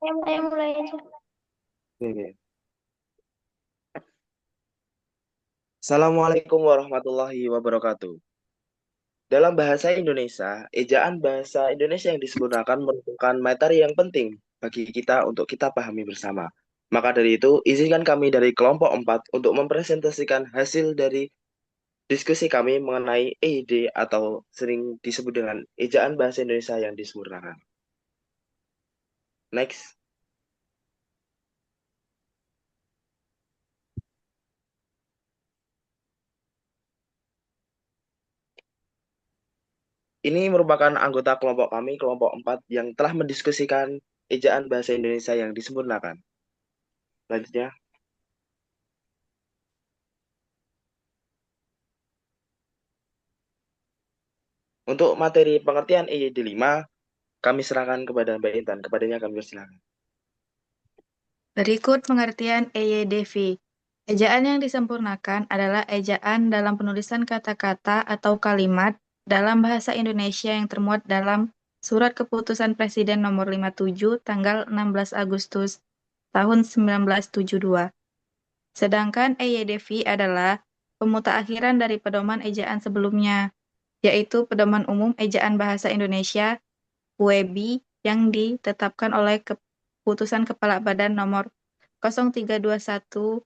Saya mulai aja. Oke. Assalamualaikum warahmatullahi wabarakatuh. Dalam bahasa Indonesia, ejaan bahasa Indonesia yang disempurnakan merupakan materi yang penting bagi kita untuk kita pahami bersama. Maka dari itu, izinkan kami dari kelompok 4 untuk mempresentasikan hasil dari diskusi kami mengenai EID atau sering disebut dengan ejaan bahasa Indonesia yang disempurnakan. Next. Ini merupakan anggota kelompok kami, kelompok 4, yang telah mendiskusikan ejaan bahasa Indonesia yang disempurnakan. Selanjutnya, untuk materi pengertian EYD 5, kami serahkan kepada Mbak Intan. Kepadanya kami persilakan. Berikut pengertian EYDV. Ejaan yang disempurnakan adalah ejaan dalam penulisan kata-kata atau kalimat dalam bahasa Indonesia yang termuat dalam Surat Keputusan Presiden Nomor 57 tanggal 16 Agustus tahun 1972. Sedangkan EYDV adalah pemutakhiran dari pedoman ejaan sebelumnya, yaitu Pedoman Umum Ejaan Bahasa Indonesia (UEBI) yang ditetapkan oleh Keputusan Kepala Badan Nomor 0321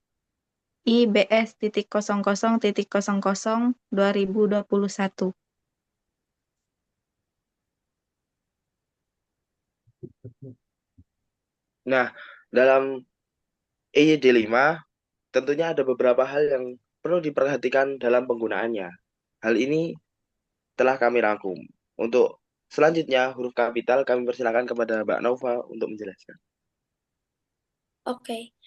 IBS.00.00/2021. Nah, dalam EYD 5, tentunya ada beberapa hal yang perlu diperhatikan dalam penggunaannya. Hal ini telah kami rangkum. Untuk selanjutnya, huruf kapital kami persilakan kepada Mbak Nova untuk menjelaskan. Oke.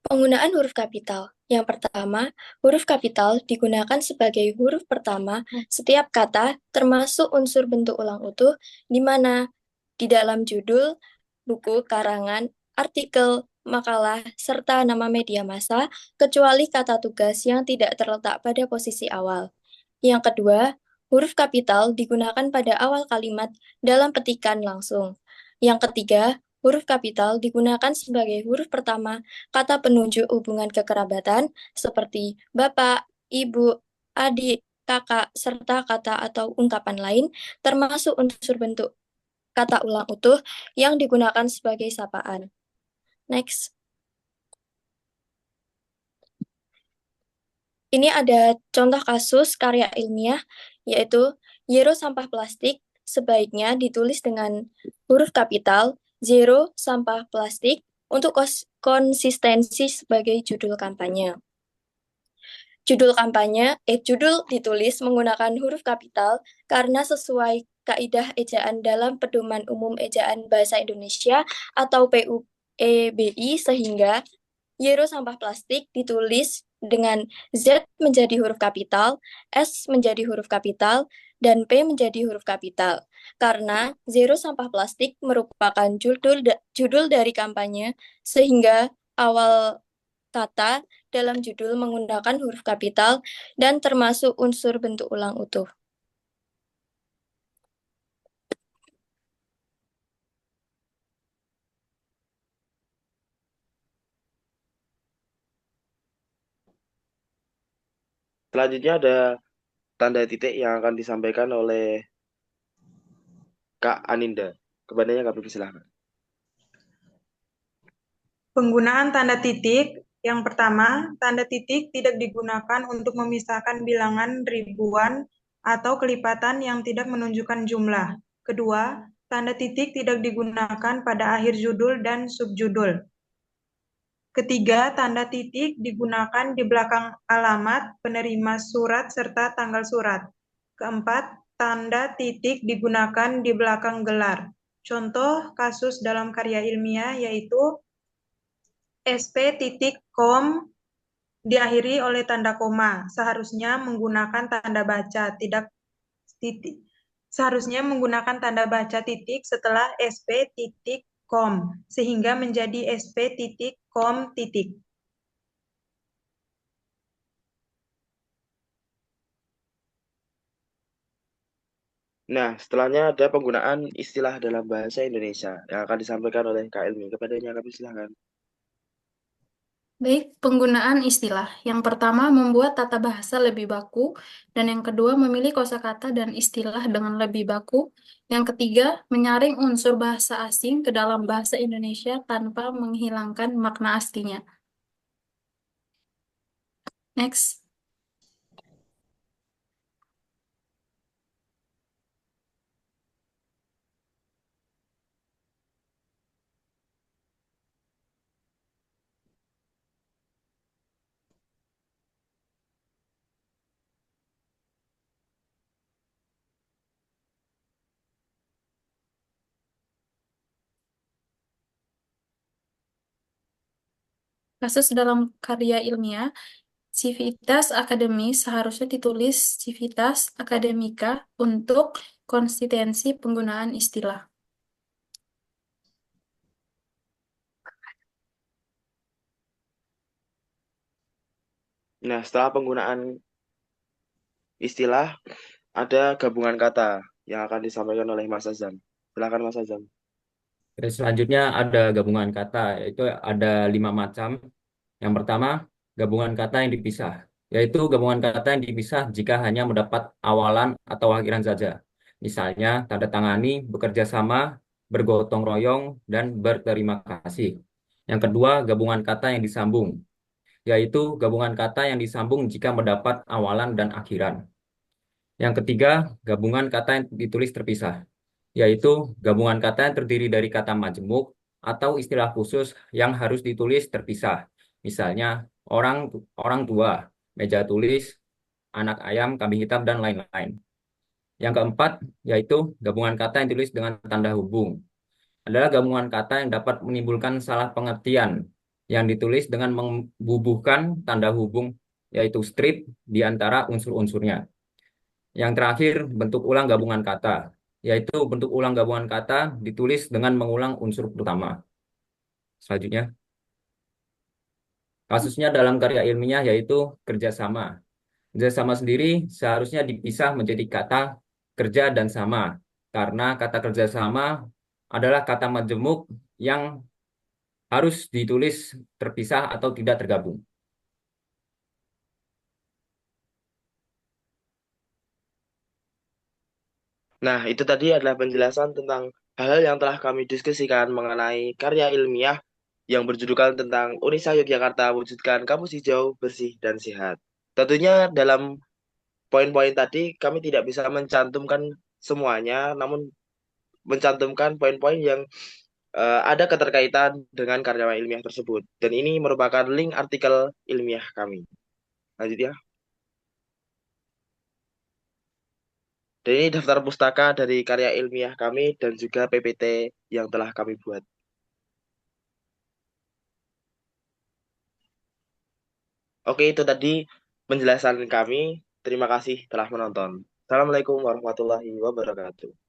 Penggunaan huruf kapital. Yang pertama, huruf kapital digunakan sebagai huruf pertama setiap kata termasuk unsur bentuk ulang utuh di mana di dalam judul, buku, karangan, artikel, makalah, serta nama media massa, kecuali kata tugas yang tidak terletak pada posisi awal. Yang kedua, huruf kapital digunakan pada awal kalimat dalam petikan langsung. Yang ketiga, huruf kapital digunakan sebagai huruf pertama kata penunjuk hubungan kekerabatan seperti bapak, ibu, adik, kakak, serta kata atau ungkapan lain, termasuk unsur bentuk kata ulang utuh yang digunakan sebagai sapaan. Next. Ini ada contoh kasus karya ilmiah, yaitu zero sampah plastik sebaiknya ditulis dengan huruf kapital, zero sampah plastik, untuk konsistensi sebagai judul kampanye. Judul ditulis menggunakan huruf kapital karena sesuai kaidah ejaan dalam Pedoman Umum Ejaan Bahasa Indonesia atau PUEBI, sehingga zero sampah plastik ditulis dengan Z menjadi huruf kapital, S menjadi huruf kapital, dan P menjadi huruf kapital. Karena zero sampah plastik merupakan judul dari kampanye, sehingga awal kata dalam judul menggunakan huruf kapital dan termasuk unsur bentuk ulang utuh. Selanjutnya ada tanda titik yang akan disampaikan oleh Kak Aninda. Kepadanya kami persilakan. Penggunaan tanda titik. Yang pertama, tanda titik tidak digunakan untuk memisahkan bilangan ribuan atau kelipatan yang tidak menunjukkan jumlah. Kedua, tanda titik tidak digunakan pada akhir judul dan subjudul. Ketiga, tanda titik digunakan di belakang alamat penerima surat serta tanggal surat. Keempat, tanda titik digunakan di belakang gelar. Contoh kasus dalam karya ilmiah yaitu sp.com diakhiri oleh tanda koma, seharusnya menggunakan tanda baca titik. Seharusnya menggunakan tanda baca titik setelah sp.com sehingga menjadi sp.com. Nah, setelahnya ada penggunaan istilah dalam bahasa Indonesia yang akan disampaikan oleh Kak Ilmi. Kepadanya kami silakan. Baik, penggunaan istilah. Yang pertama, membuat tata bahasa lebih baku, dan yang kedua, memilih kosakata dan istilah dengan lebih baku. Yang ketiga, menyaring unsur bahasa asing ke dalam bahasa Indonesia tanpa menghilangkan makna aslinya. Next. Kasus dalam karya ilmiah, Civitas Akademis seharusnya ditulis Civitas Akademika untuk konsistensi penggunaan istilah. Nah, setelah penggunaan istilah, ada gabungan kata yang akan disampaikan oleh Mas Azam. Silakan Mas Azam. Terus selanjutnya ada gabungan kata, yaitu ada 5 macam. Yang pertama, gabungan kata yang dipisah, yaitu gabungan kata yang dipisah jika hanya mendapat awalan atau akhiran saja. Misalnya, tanda tangani, bekerja sama, bergotong royong, dan berterima kasih. Yang kedua, gabungan kata yang disambung, yaitu gabungan kata yang disambung jika mendapat awalan dan akhiran. Yang ketiga, gabungan kata yang ditulis terpisah, yaitu gabungan kata yang terdiri dari kata majemuk atau istilah khusus yang harus ditulis terpisah. Misalnya, orang orang tua, meja tulis, anak ayam, kambing hitam, dan lain-lain. Yang keempat, yaitu gabungan kata yang ditulis dengan tanda hubung. Adalah gabungan kata yang dapat menimbulkan salah pengertian, yang ditulis dengan membubuhkan tanda hubung, yaitu strip, di antara unsur-unsurnya. Yang terakhir, bentuk ulang gabungan kata, yaitu bentuk ulang gabungan kata ditulis dengan mengulang unsur utama. Selanjutnya, kasusnya dalam karya ilmiah yaitu kerjasama. Kerjasama sendiri seharusnya dipisah menjadi kata kerja dan sama, karena kata kerjasama adalah kata majemuk yang harus ditulis terpisah atau tidak tergabung. Nah, itu tadi adalah penjelasan tentang hal-hal yang telah kami diskusikan mengenai karya ilmiah yang berjudulkan tentang Unisa Yogyakarta wujudkan kampus hijau, bersih, dan sehat. Tentunya dalam poin-poin tadi kami tidak bisa mencantumkan semuanya, namun mencantumkan poin-poin yang ada keterkaitan dengan karya ilmiah tersebut. Dan ini merupakan link artikel ilmiah kami. Lanjut ya. Dan ini daftar pustaka dari karya ilmiah kami dan juga PPT yang telah kami buat. Oke, itu tadi penjelasan kami. Terima kasih telah menonton. Assalamualaikum warahmatullahi wabarakatuh.